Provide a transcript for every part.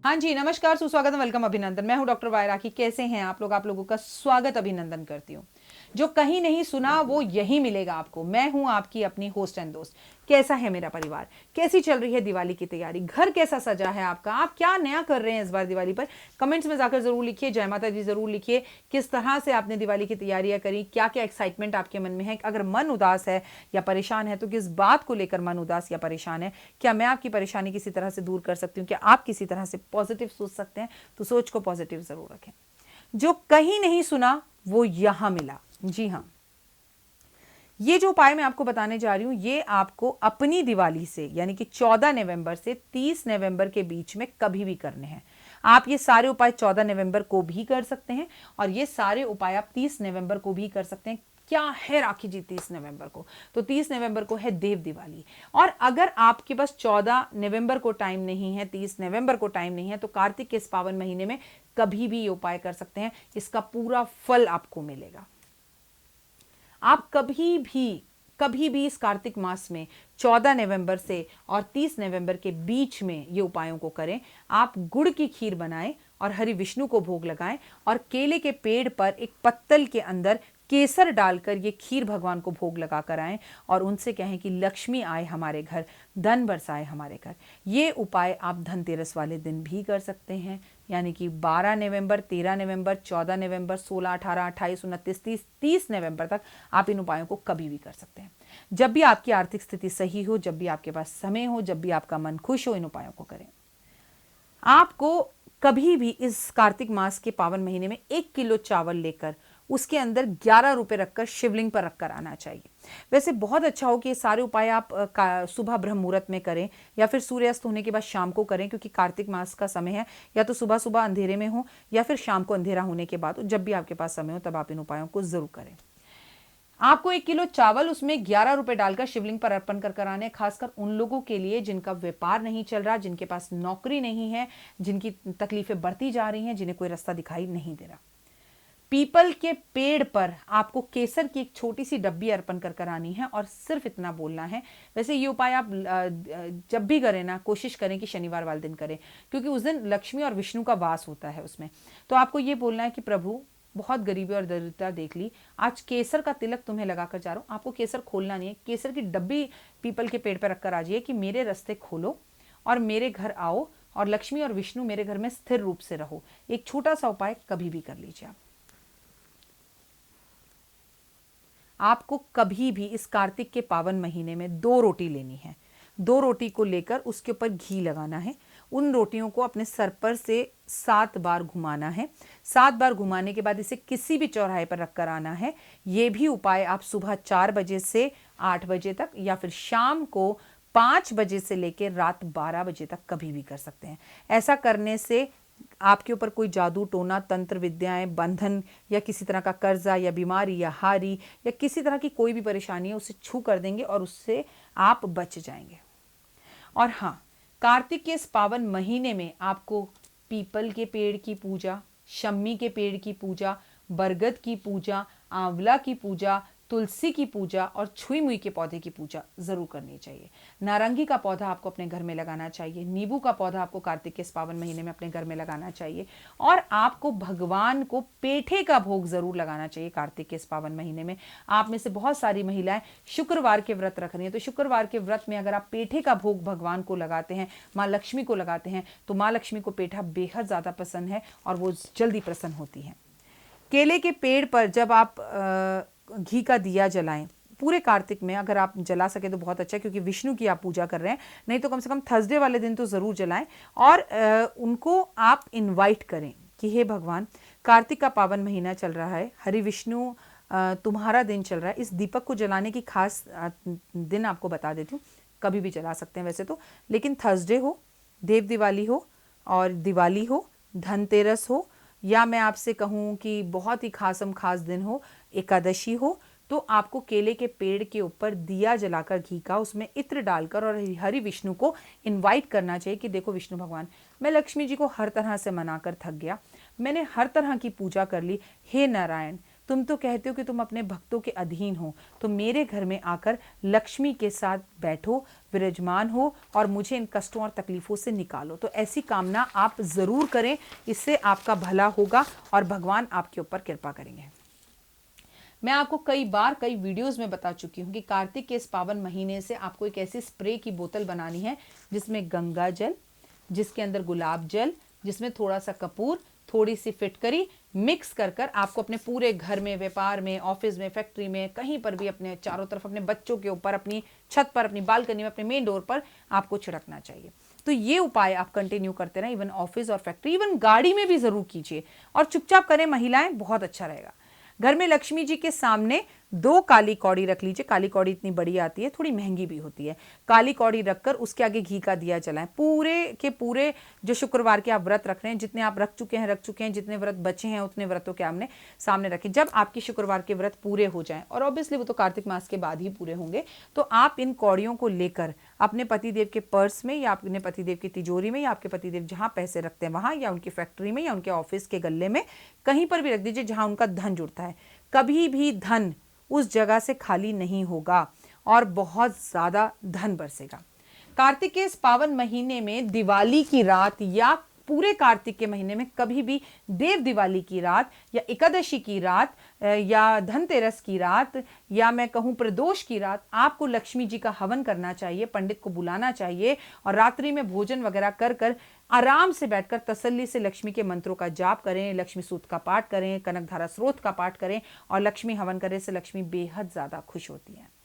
हाँ जी, नमस्कार, सुस्वागतम, वेलकम, अभिनंदन। मैं हूं डॉक्टर वायराकी। कैसे हैं आप लोग? आप लोगों का स्वागत, अभिनंदन करती हूँ। जो कहीं नहीं सुना वो यही मिलेगा आपको। मैं हूं आपकी अपनी होस्ट एंड दोस्त। कैसा है मेरा परिवार? कैसी चल रही है दिवाली की तैयारी? घर कैसा सजा है आपका? आप क्या नया कर रहे हैं इस बार दिवाली पर? कमेंट्स में जाकर जरूर लिखिए। जय माता दी जरूर लिखिए। किस तरह से आपने दिवाली की तैयारियां करी? क्या क्या एक्साइटमेंट आपके मन में है? अगर मन उदास है या परेशान है तो किस बात को लेकर मन उदास या परेशान है? क्या मैं आपकी परेशानी किसी तरह से दूर कर सकती हूँ? क्या आप किसी तरह से पॉजिटिव सोच सकते हैं? तो सोच को पॉजिटिव जरूर रखें। जो कहीं नहीं सुना वो यहां मिला। जी हाँ, ये जो उपाय मैं आपको बताने जा रही हूं ये आपको अपनी दिवाली से यानी कि 14 नवंबर से 30 नवंबर के बीच में कभी भी करने हैं। आप ये सारे उपाय 14 नवंबर को भी कर सकते हैं और ये सारे उपाय आप 30 नवंबर को भी कर सकते हैं। क्या है राखी जी 30 नवंबर को? तो 30 नवंबर को है देव दिवाली। और अगर आपके पास 14 नवंबर को टाइम नहीं है, 30 नवंबर को टाइम नहीं है, तो कार्तिक के इस पावन महीने में कभी भी ये उपाय कर सकते हैं। इसका पूरा फल आपको मिलेगा। आप कभी भी इस कार्तिक मास में 14 नवंबर से और 30 नवंबर के बीच में ये उपायों को करें। आप गुड़ की खीर बनाएं और हरि विष्णु को भोग लगाएं और केले के पेड़ पर एक पत्तल के अंदर केसर डालकर ये खीर भगवान को भोग लगा कर आएं और उनसे कहें कि लक्ष्मी आए हमारे घर, धन बरसाए हमारे घर। ये उपाय आप धनतेरस वाले दिन भी कर सकते हैं, यानी कि 12 नवंबर, 13 नवंबर, 14 नवंबर, 16, 18, 28, 29, 30 नवंबर तक आप इन उपायों को कभी भी कर सकते हैं। जब भी आपकी आर्थिक स्थिति सही हो, जब भी आपके पास समय हो, जब भी आपका मन खुश हो, इन उपायों को करें। आपको कभी भी इस कार्तिक मास के पावन महीने में 1 किलो चावल लेकर उसके अंदर 11 रुपए रखकर शिवलिंग पर रखकर आना चाहिए। वैसे बहुत अच्छा हो कि ये सारे उपाय आप सुबह ब्रह्म मुहूर्त में करें या फिर सूर्यास्त होने के बाद शाम को करें, क्योंकि कार्तिक मास का समय है या तो सुबह सुबह अंधेरे में हो या फिर शाम को अंधेरा होने के बाद। जब भी आपके पास समय हो तब आप इन उपायों को जरूर करें। आपको 1 किलो चावल उसमें 11 रुपए डालकर शिवलिंग पर अर्पण कर कर आने, खासकर उन लोगों के लिए जिनका व्यापार नहीं चल रहा, जिनके पास नौकरी नहीं है, जिनकी तकलीफें बढ़ती जा रही हैं, जिन्हें कोई रास्ता दिखाई नहीं दे रहा। पीपल के पेड़ पर आपको केसर की एक छोटी सी डब्बी अर्पण कर कर आनी है और सिर्फ इतना बोलना है। वैसे ये उपाय आप जब भी करें ना, कोशिश करें कि शनिवार वाले दिन करें, क्योंकि उस दिन लक्ष्मी और विष्णु का वास होता है उसमें। तो आपको ये बोलना है कि प्रभु, बहुत गरीबी और दरिद्रता देख ली, आज केसर का तिलक तुम्हें लगाकर जा रहा हूँ। आपको केसर खोलना नहीं है, केसर की डब्बी पीपल के पेड़ पर रखकर आ जाइए कि मेरे रास्ते खोलो और मेरे घर आओ और लक्ष्मी और विष्णु मेरे घर में स्थिर रूप से रहो। एक छोटा सा उपाय कभी भी कर लीजिए आप। आपको कभी भी इस कार्तिक के पावन महीने में 2 रोटी लेनी है। 2 रोटी को लेकर उसके ऊपर घी लगाना है। उन रोटियों को अपने सर पर से 7 बार घुमाना है। 7 बार घुमाने के बाद इसे किसी भी चौराहे पर रखकर आना है। ये भी उपाय आप सुबह 4 बजे से 8 बजे तक या फिर शाम को 5 बजे से लेकर रात 12 बजे तक कभी भी कर सकते हैं। ऐसा करने से आपके ऊपर कोई जादू टोना, तंत्र विद्याएं, बंधन या किसी तरह का कर्जा या बीमारी या हारी या किसी तरह की कोई भी परेशानी है उसे छू कर देंगे और उससे आप बच जाएंगे। और हाँ, कार्तिक के इस पावन महीने में आपको पीपल के पेड़ की पूजा, शम्मी के पेड़ की पूजा, बरगद की पूजा, आंवला की पूजा, तुलसी की पूजा और छुई मुई के पौधे की पूजा जरूर करनी चाहिए। नारंगी का पौधा आपको अपने घर में लगाना चाहिए। नींबू का पौधा आपको कार्तिक के इस पावन महीने में अपने घर में लगाना चाहिए। और आपको भगवान को पेठे का भोग जरूर लगाना चाहिए कार्तिक के इस पावन महीने में। आप में से बहुत सारी महिलाएं शुक्रवार के व्रत रख रही हैं, तो शुक्रवार के व्रत में अगर आप पेठे का भोग भगवान को लगाते हैं, माँ लक्ष्मी को लगाते हैं, तो माँ लक्ष्मी को पेठा बेहद ज़्यादा पसंद है और वो जल्दी प्रसन्न होती हैं। केले के पेड़ पर जब आप घी का दिया जलाएं पूरे कार्तिक में, अगर आप जला सके तो बहुत अच्छा, क्योंकि विष्णु की आप पूजा कर रहे हैं। नहीं तो कम से कम थर्सडे वाले दिन तो ज़रूर जलाएं और उनको आप इनवाइट करें कि हे भगवान, कार्तिक का पावन महीना चल रहा है, हरि विष्णु तुम्हारा दिन चल रहा है। इस दीपक को जलाने की खास दिन आपको बता देती हूँ। कभी भी जला सकते हैं वैसे तो, लेकिन थर्सडे हो, देव दिवाली हो और दिवाली हो, धनतेरस हो, या मैं आपसे कहूँ कि बहुत ही खासम खास दिन हो, एकादशी हो, तो आपको केले के पेड़ के ऊपर दिया जलाकर घी का, उसमें इत्र डालकर और हरि विष्णु को इनवाइट करना चाहिए कि देखो विष्णु भगवान, मैं लक्ष्मी जी को हर तरह से मनाकर थक गया, मैंने हर तरह की पूजा कर ली, हे नारायण तुम तो कहते हो कि तुम अपने भक्तों के अधीन हो, तो मेरे घर में आकर लक्ष्मी के साथ बैठो, विराजमान हो और मुझे इन कष्टों और तकलीफों से निकालो। तो ऐसी कामना आप ज़रूर करें, इससे आपका भला होगा और भगवान आपके ऊपर कृपा करेंगे। मैं आपको कई बार कई वीडियोस में बता चुकी हूँ कि कार्तिक के इस पावन महीने से आपको एक ऐसी स्प्रे की बोतल बनानी है जिसमें गंगा जल, जिसके अंदर गुलाब जल, जिसमें थोड़ा सा कपूर, थोड़ी सी फिटकरी मिक्स कर कर आपको अपने पूरे घर में, व्यापार में, ऑफिस में, फैक्ट्री में, कहीं पर भी अपने चारों तरफ, अपने बच्चों के ऊपर, अपनी छत पर, अपनी बालकनी में, अपने मेन डोर पर आपको छिड़कना चाहिए। तो ये उपाय आप कंटिन्यू करते रहें, इवन ऑफिस और फैक्ट्री, इवन गाड़ी में भी जरूर कीजिए और चुपचाप करें महिलाएं, बहुत अच्छा रहेगा। घर में लक्ष्मी जी के सामने 2 काली कौड़ी रख लीजिए। काली कौड़ी इतनी बड़ी आती है, थोड़ी महंगी भी होती है। काली कौड़ी रखकर उसके आगे घी का दिया जलाएं। पूरे के पूरे जो शुक्रवार के आप व्रत रख रहे हैं, जितने आप रख चुके हैं, जितने व्रत बचे हैं उतने व्रतों के आमने सामने रखें। जब आपके शुक्रवार के व्रत पूरे हो जाएं, और ऑब्वियसली वो तो कार्तिक मास के बाद ही पूरे होंगे, तो आप इन कौड़ियों को लेकर अपने पतिदेव के पर्स में या अपने पतिदेव की तिजोरी में या आपके पतिदेव जहां पैसे रखते हैं वहां, या उनकी फैक्ट्री में या उनके ऑफिस के गल्ले में, कहीं पर भी रख दीजिए जहां उनका धन जुड़ता है। कभी भी धन उस जगह से खाली नहीं होगा और बहुत ज्यादा धन बरसेगा। कार्तिक के इस पावन महीने में दिवाली की रात या पूरे कार्तिक के महीने में कभी भी देव दिवाली की रात या एकादशी की रात या धनतेरस की रात या मैं कहूं प्रदोष की रात आपको लक्ष्मी जी का हवन करना चाहिए, पंडित को बुलाना चाहिए और रात्रि में भोजन वगैरह कर कर आराम से बैठकर तसल्ली से लक्ष्मी के मंत्रों का जाप करें, लक्ष्मी सूक्त का पाठ करें, कनकधारा स्रोत का पाठ करें और लक्ष्मी हवन करें से लक्ष्मी बेहद ज्यादा खुश होती है।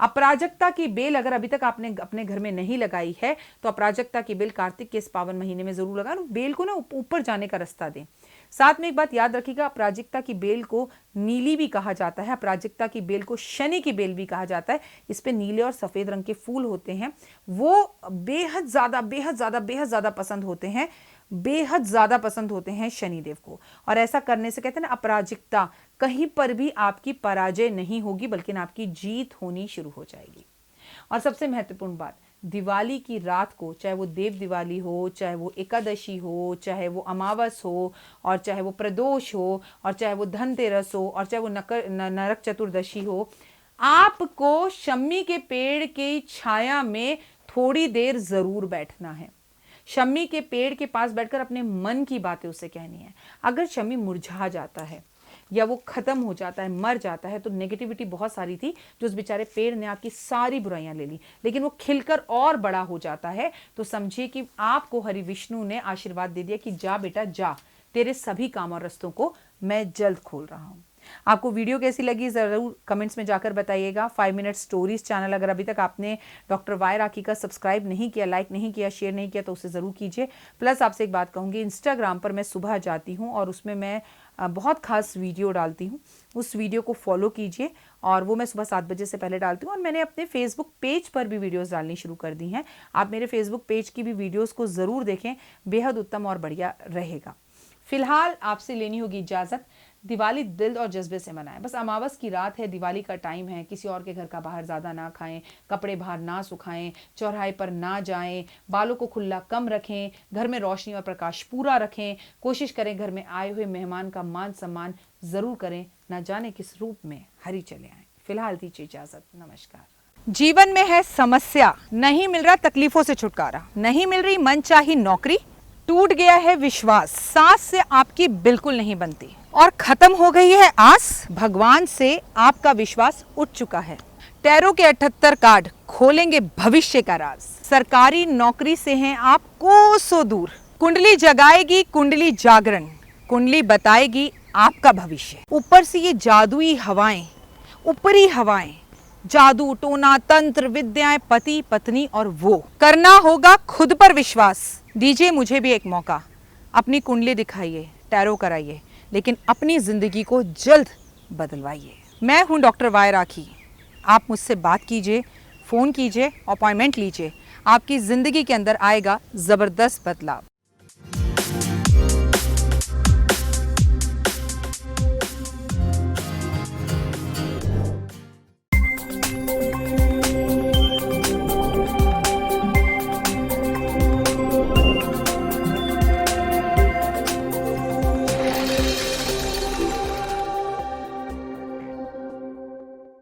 अपराजकता की बेल अगर अभी तक आपने अपने घर में नहीं लगाई है तो अपराजकता की बेल कार्तिक के इस पावन महीने में जरूर लगाएं। बेल को ना ऊपर जाने का रास्ता दें। साथ में एक बात याद रखिएगा, अपराजिकता की बेल को नीली भी कहा जाता है, अपराजिकता की बेल को शनि की बेल भी कहा जाता है। इस पे नीले और सफेद रंग के फूल होते हैं, वो बेहद ज्यादा पसंद होते हैं, बेहद ज्यादा पसंद होते हैं शनिदेव को। और ऐसा करने से कहते हैं ना, अपराजिकता, कहीं पर भी आपकी पराजय नहीं होगी बल्कि आपकी जीत होनी शुरू हो जाएगी। और सबसे महत्वपूर्ण बात, दिवाली की रात को, चाहे वो देव दिवाली हो, चाहे वो एकादशी हो, चाहे वो अमावस हो और चाहे वो प्रदोष हो और चाहे वो धनतेरस हो और चाहे वो नरक चतुर्दशी हो, आपको शम्मी के पेड़ की छाया में थोड़ी देर जरूर बैठना है। शम्मी के पेड़ के पास बैठकर अपने मन की बातें उससे कहनी है। अगर शम्मी मुरझा जाता है या वो खत्म हो जाता है, मर जाता है, तो नेगेटिविटी बहुत सारी थी जो उस बेचारे पेड़ ने आपकी सारी बुराइयां ले ली, लेकिन वो खिलकर और बड़ा हो जाता है तो समझिए कि आपको हरि विष्णु ने आशीर्वाद दे दिया कि जा बेटा जा, तेरे सभी काम और रास्तों को मैं जल्द खोल रहा हूं। आपको वीडियो कैसी लगी जरूर कमेंट्स में जाकर बताइएगा। 5 मिनट स्टोरीज चैनल अगर अभी तक आपने डॉक्टर वाई राखी का सब्सक्राइब नहीं किया, लाइक नहीं किया, शेयर नहीं किया तो उसे जरूर कीजिए। प्लस आपसे एक बात कहूंगी, इंस्टाग्राम पर मैं सुबह जाती हूं और उसमें मैं बहुत खास वीडियो डालती हूं, उस वीडियो को फॉलो कीजिए और वो मैं सुबह 7 बजे से पहले डालती हूं। और मैंने अपने फेसबुक पेज पर भी वीडियोस डालनी शुरू कर दी हैं। आप मेरे फेसबुक पेज की भी वीडियोस को जरूर देखें, बेहद उत्तम और बढ़िया रहेगा। फिलहाल आपसे लेनी होगी इजाजत। दिवाली दिल और जज्बे से मनाएं। बस अमावस की रात है, दिवाली का टाइम है, किसी और के घर का बाहर ज़्यादा ना खाएं, कपड़े बाहर ना सुखाएं, चौराहे पर ना जाएं, बालों को खुला कम रखें, घर में रोशनी और प्रकाश पूरा रखें, कोशिश करें घर में आए हुए मेहमान का मान सम्मान ज़रूर करें, ना जाने किस रूप में हरि चले आए। फिलहाल दीजिए इजाज़त, नमस्कार। जीवन में है समस्या, नहीं मिल रहा तकलीफों से छुटकारा, नहीं मिल रही मनचाही नौकरी, टूट गया है विश्वास, सांस से आपकी बिल्कुल नहीं बनती और खत्म हो गई है आस, भगवान से आपका विश्वास उठ चुका है। टैरो के 78 कार्ड खोलेंगे भविष्य का राज। सरकारी नौकरी से हैं आप कोसों दूर, कुंडली जगाएगी कुंडली जागरण, कुंडली बताएगी आपका भविष्य। ऊपर से ये जादुई हवाएं, ऊपरी हवाएं, जादू टोना तंत्र विद्याएं, पति पत्नी और वो, करना होगा खुद पर विश्वास। दीजिए मुझे भी एक मौका, अपनी कुंडली दिखाइए, टैरो कराइए, लेकिन अपनी जिंदगी को जल्द बदलवाइए। मैं हूं डॉक्टर वाई राखी। आप मुझसे बात कीजिए, फ़ोन कीजिए, अपॉइंटमेंट लीजिए, आपकी ज़िंदगी के अंदर आएगा ज़बरदस्त बदलाव।